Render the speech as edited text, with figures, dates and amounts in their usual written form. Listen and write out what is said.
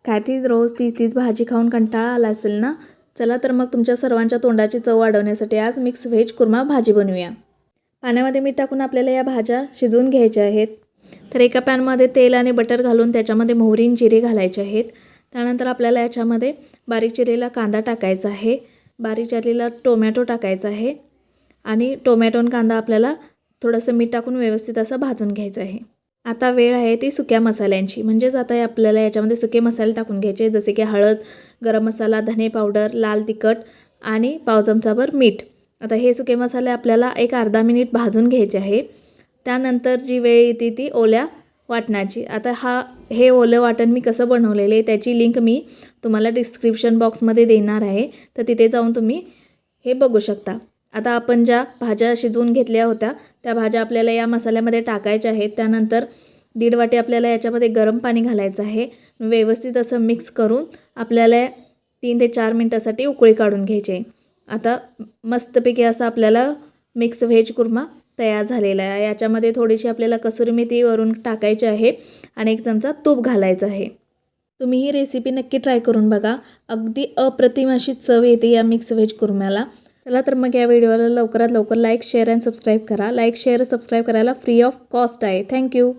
काय ती रोज तीच भाजी खाऊन कंटाळा आला असेल ना? चला तर मग तुमच्या सर्वांच्या तोंडाची चव वाढवण्यासाठी आज मिक्स व्हेज कुर्मा भाजी बनवूया. पाण्यामध्ये मीठ टाकून आपल्याला या भाज्या शिजवून घ्यायच्या आहेत. तर एका पॅनमध्ये तेल आणि बटर घालून त्याच्यामध्ये मोहरी आणि जिरे घालायचे आहेत. त्यानंतर आपल्याला याच्यामध्ये बारीक चिरलेला कांदा टाकायचा आहे, बारीक चिरलेला टोमॅटो टाकायचा आहे आणि टोमॅटो आणि कांदा आपल्याला थोडंसं मीठ टाकून व्यवस्थित असं भाजून घ्यायचं आहे. आता वेळ आहे ती सुक्या मसाल्यांची, म्हणजेच आता आपल्याला याच्यामध्ये सुके मसाले टाकून घ्यायचे, जसे की हळद, गरम मसाला, धने पावडर, लाल तिखट आणि पाव चमचाभर मीठ. आता हे सुके मसाले आपल्याला एक अर्धा मिनिट भाजून घ्यायचे आहे. त्यानंतर जी वेळ येते ती ओल्या वाटणाची. आता हे ओलं वाटण मी कसं बनवलेलं आहे त्याची लिंक मी तुम्हाला डिस्क्रिप्शन बॉक्समध्ये देणार आहे, तर तिथे जाऊन तुम्ही हे बघू शकता. आता आपण ज्या भाज्या शिजवून घेतल्या होत्या त्या भाज्या आपल्याला या मसाल्यामध्ये टाकायच्या आहेत. त्यानंतर 1.5 वाटी आपल्याला याच्यामध्ये गरम पाणी घालायचं आहे. व्यवस्थित असं मिक्स करून आपल्याला 3 ते 4 मिनटासाठी उकळी काढून घ्यायची आहे. आता मस्तपैकी असा आपल्याला मिक्स व्हेज कुर्मा तयार झालेला आहे. याच्यामध्ये थोडीशी आपल्याला कसुरी मेथी वरून टाकायची आहे आणि 1 चमचा तूप घालायचं आहे. तुम्ही ही रेसिपी नक्की ट्राय करून बघा. अगदी अप्रतिम अशी चव येते या मिक्स व्हेज कुर्म्याला. चला तर मग या व्हिडिओला लवकरात लवकर लाईक, शेअर आणि सबस्क्राईब करा. लाईक, शेअर, सबस्क्राईब करायला फ्री ऑफ कॉस्ट आहे. थँक्यू.